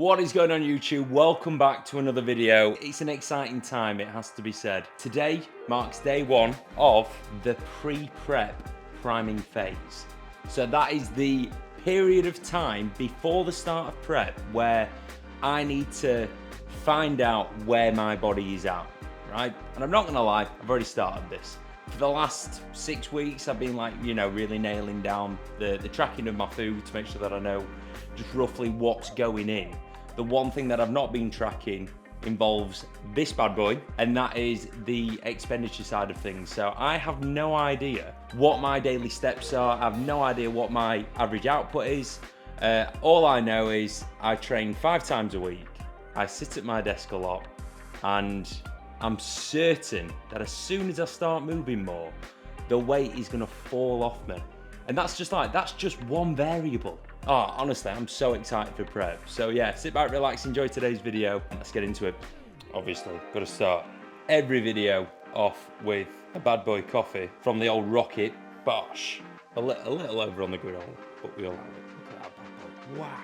What is going on YouTube? Welcome back to another video. It's an exciting time, it has to be said. Today marks day one of the pre-prep priming phase. So that is the period of time before the start of prep where I need to find out where my body is at, right? And I'm not gonna lie, I've already started this. For the last 6 weeks, I've been really nailing down the tracking of my food to make sure that I know just roughly what's going in. The one thing that I've not been tracking involves this bad boy, and that is the expenditure side of things. So I have no idea what my daily steps are. I have no idea what my average output is. All I know is I train 5 times a week. I sit at my desk a lot, and I'm certain that as soon as I start moving more, the weight is gonna fall off me. And that's just one variable. Oh, honestly, I'm so excited for prep. So yeah, sit back, relax, enjoy today's video. Let's get into it. Obviously, got to start every video off with a bad boy coffee from the old Rocket. Bosh. A little over on the griddle, but we all have it. Look at that bad boy. Wow,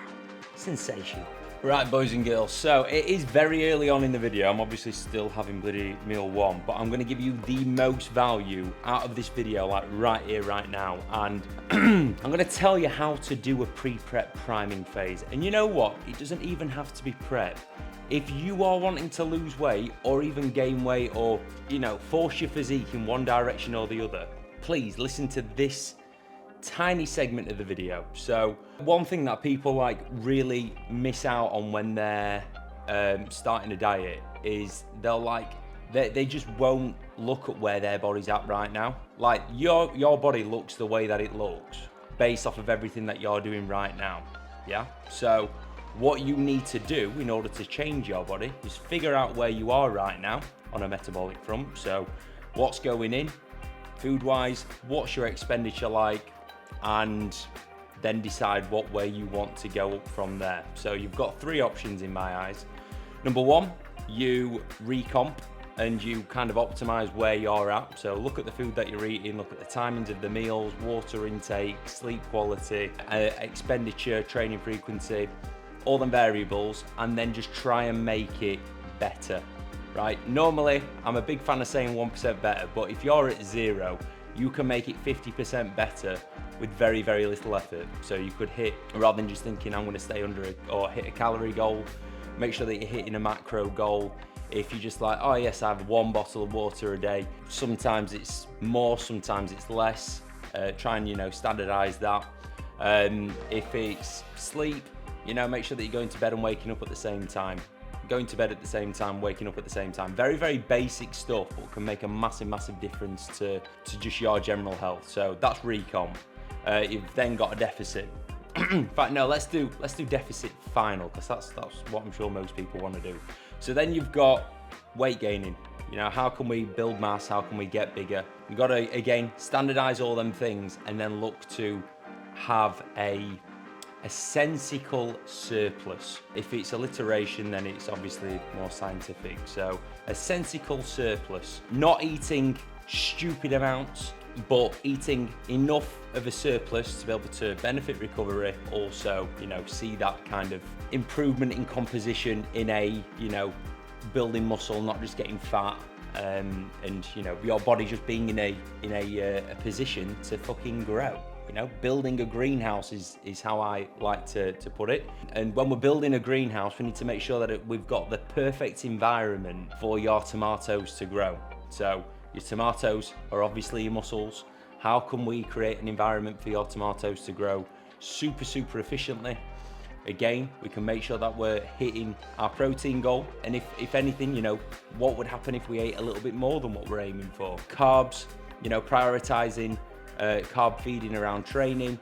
sensational. Right, boys and girls, so it is very early on in the video. I'm obviously still having bloody meal one, but I'm gonna give you the most value out of this video, like right here, right now. And I'm gonna tell you how to do a pre-prep priming phase. And you know what? It doesn't even have to be prep. If you are wanting to lose weight or even gain weight or, force your physique in one direction or the other, please listen to this tiny segment of the video. So one thing that people really miss out on when they're starting a diet is they just won't look at where their body's at right now. Like your body looks the way that it looks based off of everything that you're doing right now. Yeah. So what you need to do in order to change your body is figure out where you are right now on a metabolic front. So what's going in food wise, what's your expenditure like, and then decide what way you want to go up from there. So you've got 3 options in my eyes. Number 1, you recomp and you kind of optimize where you're at. So look at the food that you're eating, look at the timings of the meals, water intake, sleep quality, expenditure, training frequency, all them variables, and then just try and make it better, right? Normally, I'm a big fan of saying 1% better, but if you're at 0, you can make it 50% better with very, very little effort. So you could hit, rather than just thinking I'm gonna stay under or hit a calorie goal, make sure that you're hitting a macro goal. If you're just like, oh yes, I have 1 bottle of water a day, sometimes it's more, sometimes it's less. Try and, standardize that. If it's sleep, make sure that you're going to bed and waking up at the same time. Going to bed at the same time, waking up at the same time. Very, very basic stuff, but can make a massive, massive difference to just your general health. So that's recomp. You've then got a deficit. In fact, no, let's do deficit final, because that's what I'm sure most people want to do. So then you've got weight gaining. How can we build mass? How can we get bigger? You've got to, again, standardize all them things and then look to have a sensical surplus. If it's alliteration, then it's obviously more scientific. So a sensical surplus, not eating stupid amounts, but eating enough of a surplus to be able to benefit recovery. Also, see that kind of improvement in composition in a, building muscle, not just getting fat. And your body just being in a position to fucking grow. Building a greenhouse is how I like to put it. And when we're building a greenhouse, we need to make sure that we've got the perfect environment for your tomatoes to grow. So your tomatoes are obviously your muscles. How can we create an environment for your tomatoes to grow super, super efficiently? Again, we can make sure that we're hitting our protein goal. And if anything, what would happen if we ate a little bit more than what we're aiming for? Carbs, prioritizing carb feeding around training,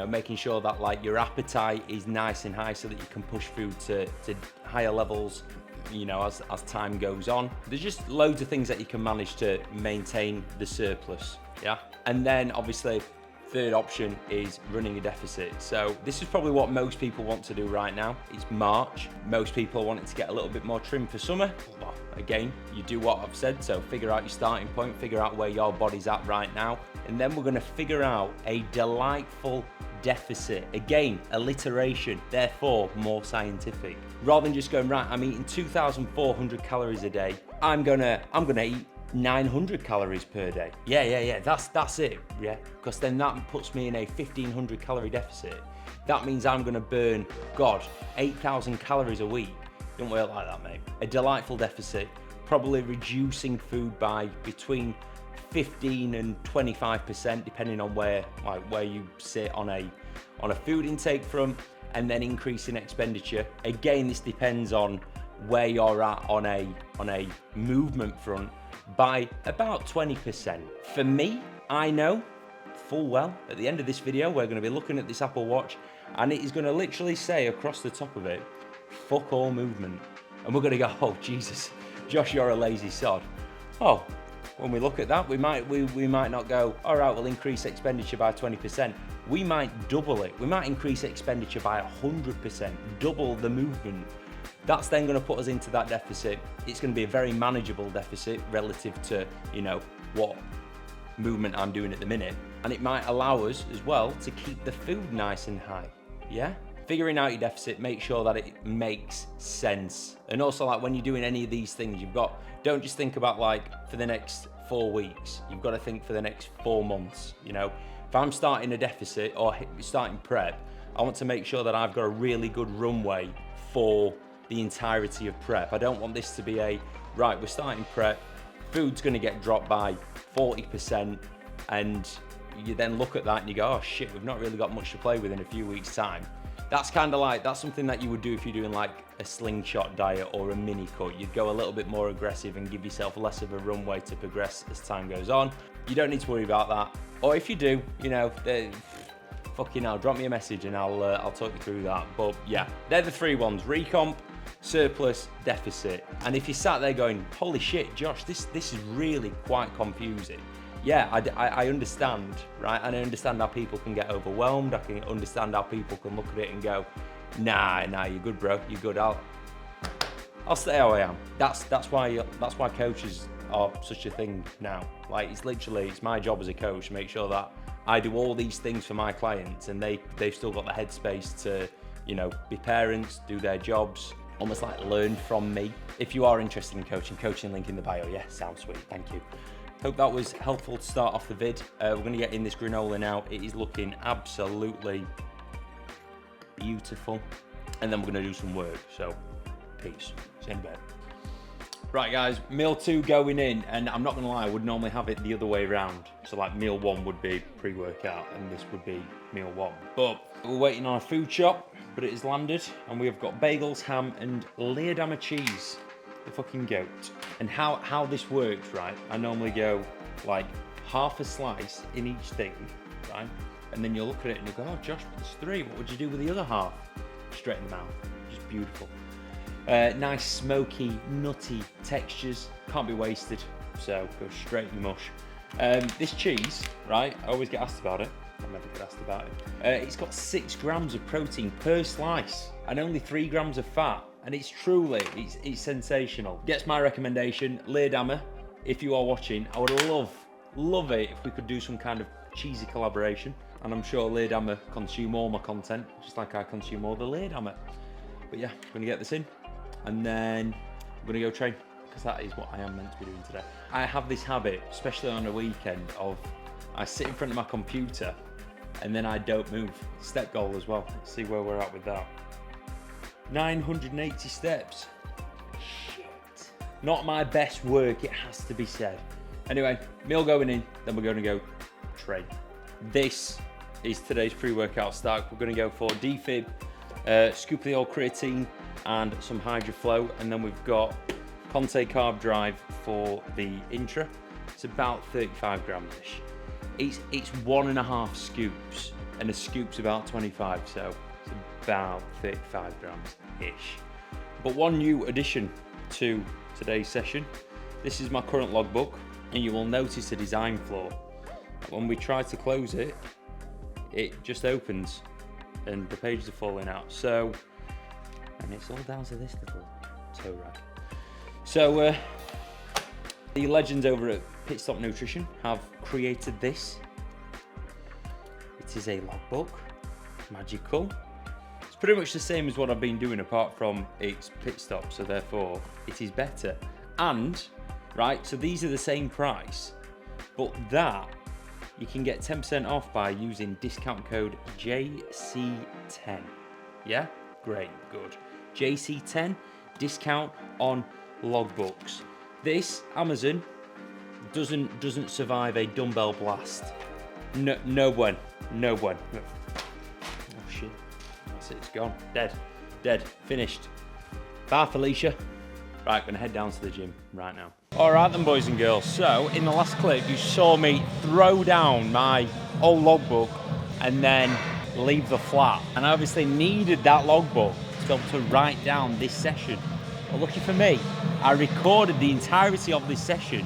making sure that your appetite is nice and high so that you can push food to higher levels, as time goes on. There's just loads of things that you can manage to maintain the surplus, yeah? And then obviously, 3rd option is running a deficit. So this is probably what most people want to do right now. It's March. Most people are wanting to get a little bit more trim for summer. Well, again, you do what I've said. So figure out your starting point, figure out where your body's at right now. And then we're gonna figure out a delightful deficit. Again, alliteration, therefore more scientific. Rather than just going, right, I'm eating 2,400 calories a day, I'm gonna eat 900 calories per day. Yeah, that's it, yeah? Because then that puts me in a 1,500 calorie deficit. That means I'm gonna burn, God, 8,000 calories a week. Don't work like that, mate. A delightful deficit, probably reducing food by between 15 and 25%, depending on where you sit on a food intake front, and then increasing expenditure. Again, this depends on where you're at on a movement front by about 20%. For me, I know full well at the end of this video we're going to be looking at this Apple Watch, and it is going to literally say across the top of it, fuck all movement. And we're going to go, oh Jesus, Josh, you're a lazy sod. Oh, when we look at that, we might not go, all right, we'll increase expenditure by 20%. We might double it. We might increase expenditure by 100%, double the movement. That's then going to put us into that deficit. It's going to be a very manageable deficit relative to, you know, what movement I'm doing at the minute. And it might allow us as well to keep the food nice and high, yeah? Figuring out your deficit, make sure that it makes sense. And also, like, when you're doing any of these things, don't just think about like for the next 4 weeks. You've got to think for the next 4 months, you know? If I'm starting a deficit or starting prep, I want to make sure that I've got a really good runway for the entirety of prep. I don't want this to be right, we're starting prep, food's gonna get dropped by 40%, and you then look at that and you go, oh shit, we've not really got much to play with in a few weeks' time. That's kind of like, that's something that you would do if you're doing like a slingshot diet or a mini cut. You'd go a little bit more aggressive and give yourself less of a runway to progress as time goes on. You don't need to worry about that. Or if you do, you know, fucking hell, drop me a message and I'll talk you through that. But yeah, they're the 3 ones: recomp, surplus, deficit. And if you sat there going, holy shit, Josh, this is really quite confusing. Yeah, I understand, right? And I understand how people can get overwhelmed. I can understand how people can look at it and go, nah, you're good, bro. You're good. I'll stay how I am. That's why coaches are such a thing now. Like, it's my job as a coach to make sure that I do all these things for my clients, and they've still got the headspace to, you know, be parents, do their jobs, almost like learn from me. If you are interested in coaching link in the bio. Yeah, sounds sweet. Thank you. Hope that was helpful to start off the vid. We're going to get in this granola now. It is looking absolutely beautiful. And then we're going to do some work. So, peace. See you in a bit. Right, guys, meal 2 going in. And I'm not going to lie, I would normally have it the other way around. So, like, meal 1 would be pre-workout and this would be meal 1. But we're waiting on a food shop, but it has landed. And we have got bagels, ham, and Leerdammer cheese. The fucking goat. And how this works, right? I normally go like half a slice in each thing, right? And then you look at it and you go, oh Josh, there's 3. What would you do with the other half? Straight in the mouth. Just beautiful. Nice smoky, nutty textures. Can't be wasted. So go straight in the mush. This cheese, right? I always get asked about it. I never get asked about it. It's got 6 grams of protein per slice and only 3 grams of fat. And it's truly, it's sensational. Gets my recommendation, Leerdammer. If you are watching, I would love it if we could do some kind of cheesy collaboration. And I'm sure Leerdammer consume all my content, just like I consume all the Leerdammer. But yeah, I'm gonna get this in, and then I'm gonna go train, because that is what I am meant to be doing today. I have this habit, especially on a weekend, of I sit in front of my computer, and then I don't move. Step goal as well. Let's see where we're at with that. 980 steps. Shit. Not my best work, it has to be said. Anyway, meal going in, then we're going to go train. This is today's pre-workout stack. We're going to go for defib, scoop of the old creatine, and some HydroFlow. And then we've got Conte Carb Drive for the intra. It's about 35 grams-ish. It's 1.5 scoops, and a scoop's about 25, so about 35 grams-ish. But one new addition to today's session. This is my current logbook, and you will notice a design flaw. When we try to close it, it just opens and the pages are falling out. So, and it's all down to this little toe rag. So, the legends over at Pit Stop Nutrition have created this. It is a logbook magical. It's pretty much the same as what I've been doing apart from its pit stop, so therefore it is better. And, right, so these are the same price, but that you can get 10% off by using discount code JC10. Yeah? Great, good. JC10, discount on logbooks. This, Amazon, doesn't survive a dumbbell blast. No one. Oh shit, that's it, it's gone. Dead, finished. Bye, Felicia. Right, gonna head down to the gym right now. All right then, boys and girls. So in the last clip, you saw me throw down my old logbook and then leave the flat. And I obviously needed that logbook to be able to write down this session. Well, lucky for me, I recorded the entirety of this session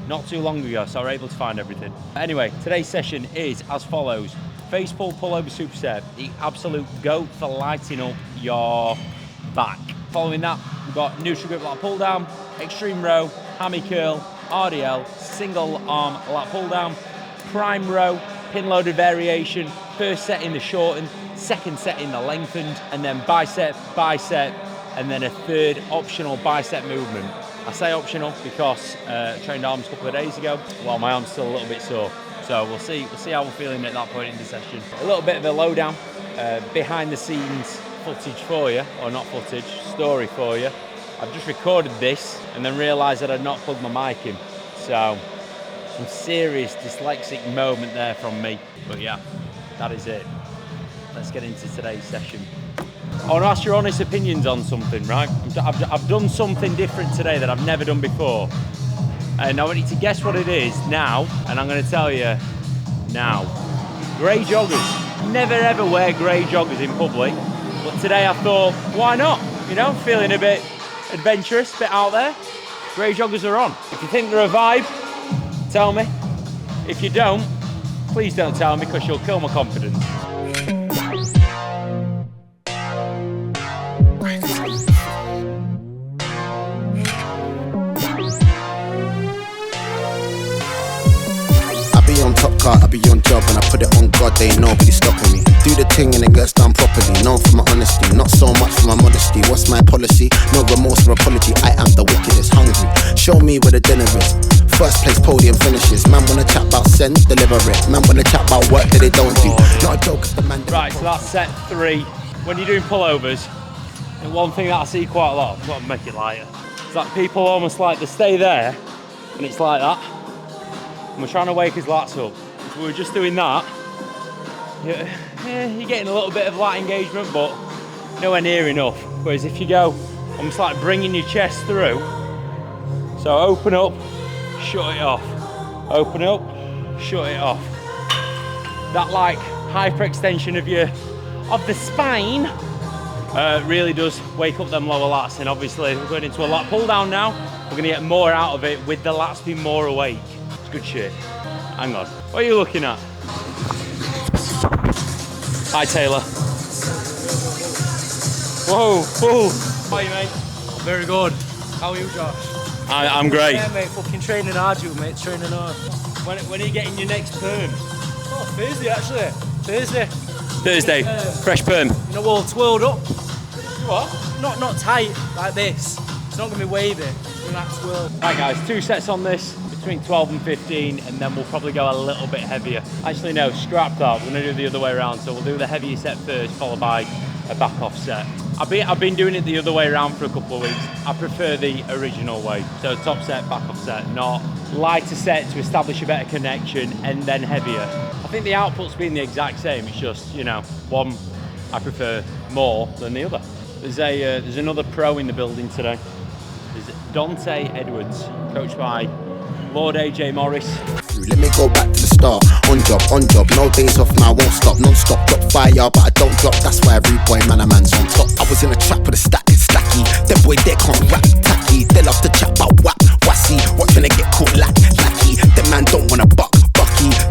not too long ago, so I was able to find everything. Anyway, today's session is as follows. Face pull, pull over superset, the absolute goat for lighting up your back. Following that, we've got neutral grip lat pull down, extreme row, hammy curl, RDL, single arm lat pull down, prime row, pin loaded variation, first set in the shortened, second set in the lengthened, and then bicep, and then a third optional bicep movement. I say optional because I trained arms a couple of days ago. Well, my arm's still a little bit sore. So we'll see how we're feeling at that point in the session. A little bit of a lowdown, behind the scenes footage for you, or not footage, story for you. I've just recorded this and then realised that I'd not plugged my mic in. So, some serious dyslexic moment there from me. But yeah, that is it. Let's get into today's session. I want to ask your honest opinions on something, right? I've done something different today that I've never done before. And I want you to guess what it is now, and I'm going to tell you now. Grey joggers. Never ever wear grey joggers in public, but today I thought, why not? You know, feeling a bit adventurous, a bit out there. Grey joggers are on. If you think they're a vibe, tell me. If you don't, please don't tell me because you'll kill my confidence. I be on job and I put it on God, they ain't nobody stopping me. Do the thing and it gets done properly. Known for my honesty, not so much for my modesty. What's my policy? No remorse or apology. I am the wickedest, hungry. Show me where the dinner is. First place podium finishes. Man wanna chat about send, deliver it. Man wanna chat about work that they don't do. Not a joke, it's the man. Right, so that's set 3. When you're doing pullovers, and one thing that I see quite a lot, I've got to make it lighter, it's like people almost like they stay there and it's like that. And we're trying to wake his lats up. If we were just doing that, you're getting a little bit of lat engagement, but nowhere near enough. Whereas if you go almost like bringing your chest through, so open up, shut it off. Open up, shut it off. That like hyperextension of the spine really does wake up them lower lats. And obviously we're going into a lat pull down now. We're going to get more out of it with the lats being more awake. It's good shit. Hang on. What are you looking at? Hi, Taylor. Whoa. How are you, mate? Very good. How are you, Josh? I'm great. Yeah, mate. Fucking training hard, you, mate. Training hard. When are you getting your next perm? Oh, Thursday, actually. Thursday. Fresh perm. You know, all twirled up. What? Not tight, like this. It's not going to be wavy. It's going to twirl. Right, guys. 2 sets on this. Between 12 and 15, and then we'll probably go a little bit heavier. Actually, no, scrap that. We're gonna do the other way around. So we'll do the heavier set first, followed by a back off set. I've been doing it the other way around for a couple of weeks. I prefer the original way. So top set, back off set, not lighter set to establish a better connection and then heavier. I think the output's been the exact same. It's just, you know, one I prefer more than the other. There's another pro in the building today. There's Dante Edwards, coached by Lord AJ Morris. Let me go back to the start. On job, no days off, man, I won't stop. Non-stop, drop fire, but I don't drop. That's why every boy, man, a man's on top. I was in a trap with a stacky. Them boy, they can't rap, tacky. They love to chat about wassy. Watch when they get caught lacky. Them man don't wanna bucky.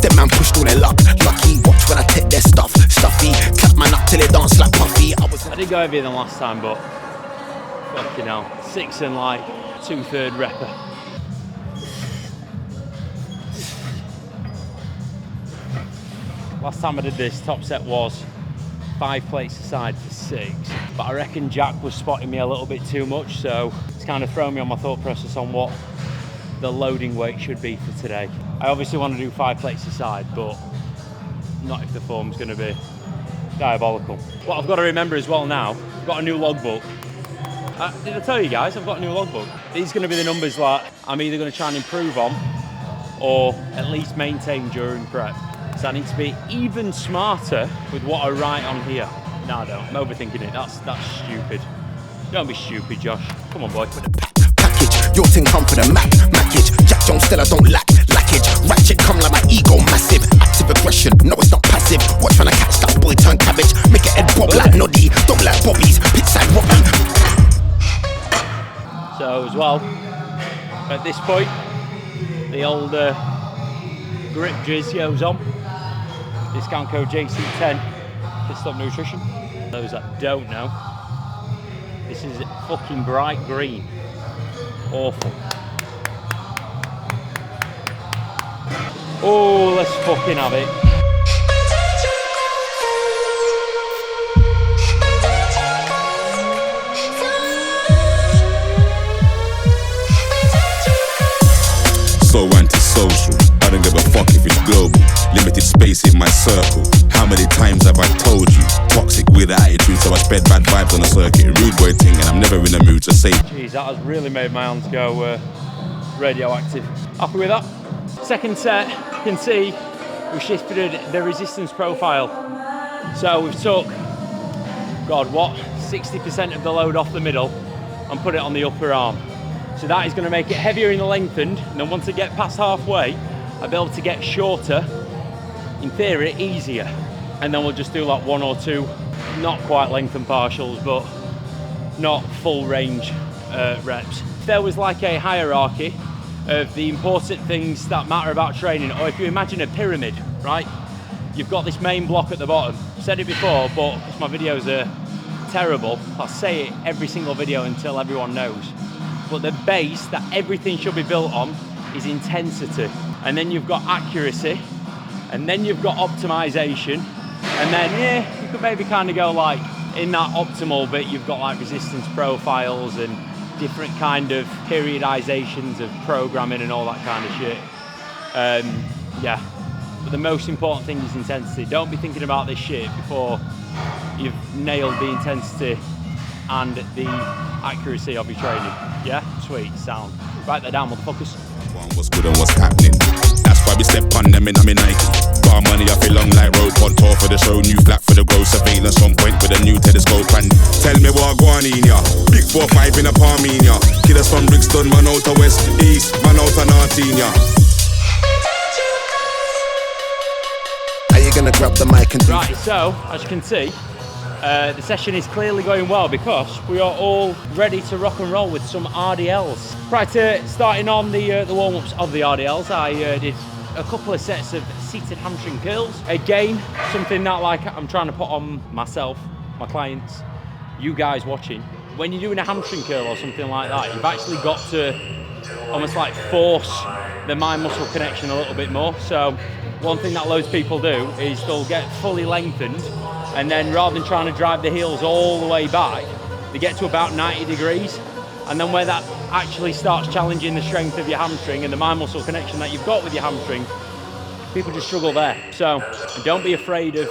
Them man pushed all their luck, lucky. Watch when I take their stuffy. Clap man up till they dance like Puffy. I did go heavier than last time, but fucking hell, 6 and like 2/3 repper. Last time I did this, top set was 5 plates aside for 6, but I reckon Jack was spotting me a little bit too much, so it's kind of thrown me on my thought process on what the loading weight should be for today. I obviously want to do 5 plates aside, but not if the form's going to be diabolical. What I've got to remember as well now, I've got a new logbook. Did I tell you guys I've got a new logbook? These are going to be the numbers that I'm either going to try and improve on or at least maintain during prep. So I need to be even smarter with what I write on here. No, I don't. I'm overthinking it. That's stupid. Don't be stupid, Josh. Come on, boy. Package, your thing come for the mackage. Jack Jones still I don't lackage. Ratchet come like my ego massive. Active aggression, no it's not passive. Watch when I catch that boy turn cabbage. Make a head bob like Noddy. Don't like Bobbies. Pit side Robbie. So as well, at this point, the old grip jizz goes on. Discount code JC10, Pit Stop Nutrition. Those that don't know, this is fucking bright green. Awful. Oh, let's fucking have it. So antisocial, I don't give a fuck if it's global. Limited space in my circle. How many times have I told you? Toxic with attitude, so I spread bad vibes on the circuit. Rude boy thing, and I'm never in the mood to say. Jeez, that has really made my hands go radioactive. Happy with that? Second set, you can see we've shifted the resistance profile. So we've took, God, what? 60% of the load off the middle and put it on the upper arm. So that is going to make it heavier in the lengthened, and then once I get past halfway, I'll be able to get shorter, in theory, easier. And then we'll just do like 1 or 2, not quite lengthened partials, but not full range reps. If there was like a hierarchy of the important things that matter about training, or if you imagine a pyramid, right? You've got this main block at the bottom. I've said it before, but because my videos are terrible, I'll say it every single video until everyone knows. But the base that everything should be built on is intensity. And then you've got accuracy, and then you've got optimization, and then, yeah, you could maybe kind of go like, in that optimal bit, you've got like resistance profiles and different kind of periodizations of programming and all that kind of shit. Yeah, but the most important thing is intensity. Don't be thinking about this shit before you've nailed the intensity and the accuracy of your training. Yeah, sweet, sound. Write that down, motherfuckers. What's good and what's happening? That's why we step on them in my Nike. Got money, I feel long like rope on tour for the show. New flat for the growth, surveillance on point with a new telescope. And tell me what going in ya. Big 4-5 in a palm in ya. Killers from Brixton, man out of West East, man out of Northern ya. Are you gonna grab the mic and do? Right, so as you can see, the session is clearly going well because we are all ready to rock and roll with some RDLs. Prior to starting on the warm-ups of the RDLs, I did a couple of sets of seated hamstring curls. Again, something that like I'm trying to put on myself, my clients, you guys watching. When you're doing a hamstring curl or something like that, you've actually got to almost like force the mind-muscle connection a little bit more. So one thing that loads of people do is they'll get fully lengthened, and then rather than trying to drive the heels all the way back, they get to about 90 degrees. And then where that actually starts challenging the strength of your hamstring and the mind muscle connection that you've got with your hamstring, people just struggle there. So don't be afraid of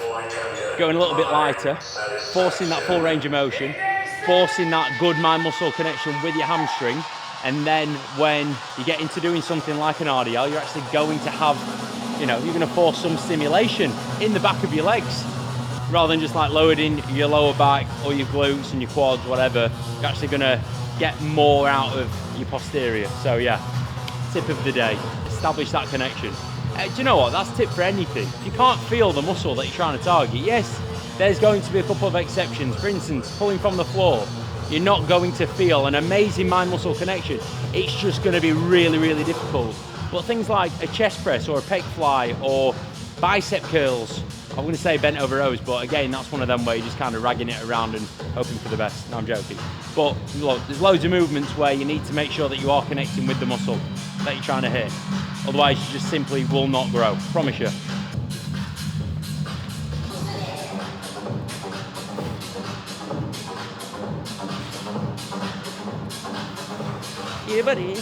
going a little bit lighter, forcing that full range of motion, forcing that good mind muscle connection with your hamstring. And then when you get into doing something like an RDL, you're actually going to have, you know, you're going to force some stimulation in the back of your legs. Rather than just like loading your lower back or your glutes and your quads, whatever, you're actually gonna get more out of your posterior. So yeah, tip of the day, establish that connection. Do you know what, that's a tip for anything. If you can't feel the muscle that you're trying to target, yes, there's going to be a couple of exceptions. For instance, pulling from the floor, you're not going to feel an amazing mind muscle connection. It's just gonna be really, really difficult. But things like a chest press or a pec fly or bicep curls, I'm going to say bent over rows, but again, that's one of them where you're just kind of ragging it around and hoping for the best. No, I'm joking. But look, there's loads of movements where you need to make sure that you are connecting with the muscle that you're trying to hit. Otherwise, you just simply will not grow. Promise you. Yeah, buddy.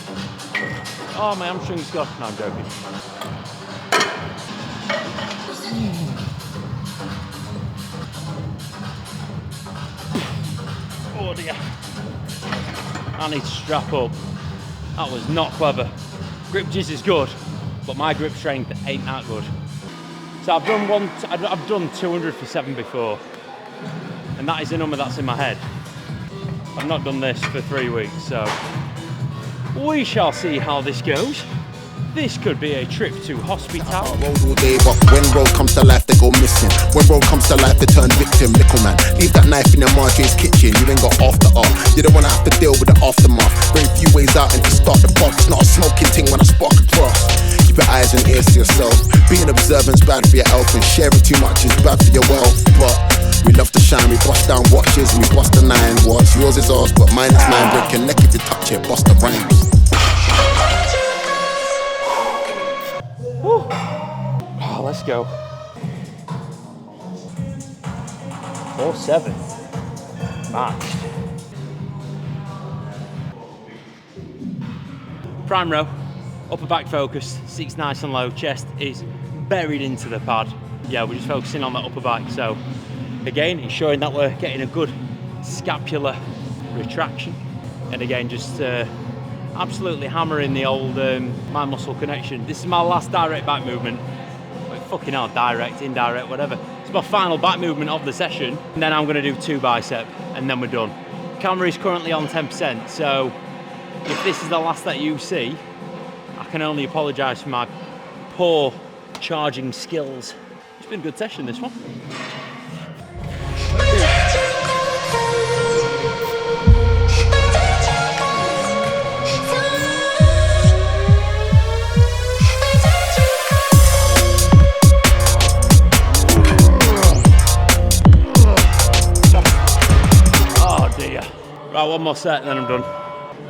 Oh, my hamstring's gone. No, I'm joking. Oh dear. I need to strap up. That was not clever. Grip jizz is good, but my grip strength ain't that good. So I've done 200 for 7 before, and that is a number that's in my head. I've not done this for 3 weeks, so we shall see how this goes. This could be a trip to hospital. Road all day, but when road comes to life, they go missing. When road comes to life, they turn victim. Little man, leave that knife in your Marjorie's kitchen. You ain't got after art. You don't wanna have to deal with the aftermath. Very few ways out and to start the pot. It's not a smoking thing when I spark across. Keep your eyes and ears to yourself. Being observant's bad for your health, and sharing too much is bad for your wealth. But we love to shine, we bust down watches, and we bust the 9 watts. Yours is ours, but mine is mine. Break your neck if you touch it, bust the rhymes. Oh, let's go. 4-7. Matched. Prime row. Upper back focused. Seats nice and low. Chest is buried into the pad. Yeah, we're just focusing on that upper back. So, again, ensuring that we're getting a good scapular retraction. And again, just absolutely hammering the old mind muscle connection. This is my last direct back movement. Like, fucking hell, direct, indirect, whatever. It's my final back movement of the session, and then I'm going to do 2 bicep, and then we're done. Camera is currently on 10%, so if this is the last that you see, I can only apologise for my poor charging skills. It's been a good session, this one. Right, one more set and then I'm done.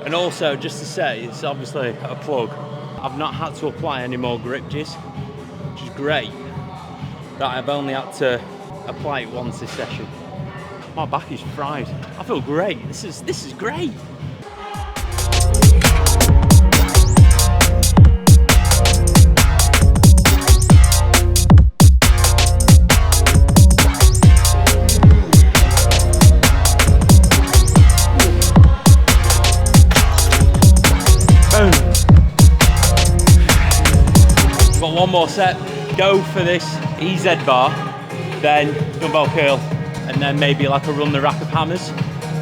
And also, just to say, it's obviously a plug. I've not had to apply any more grip jizz, which is great. That I've only had to apply it once this session. My back is fried. I feel great. This is great. One more set, go for this EZ bar, then dumbbell curl, and then maybe like a run the rack of hammers.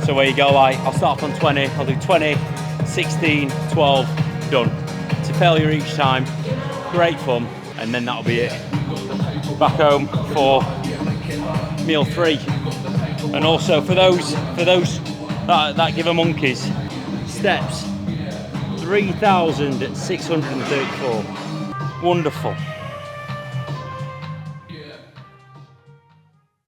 So where you go like, I'll start off on 20, I'll do 20, 16, 12, done. It's a failure each time, great fun, and then that'll be it. Back home for meal 3. And also for those that give a monkeys, steps, 3,634. Wonderful.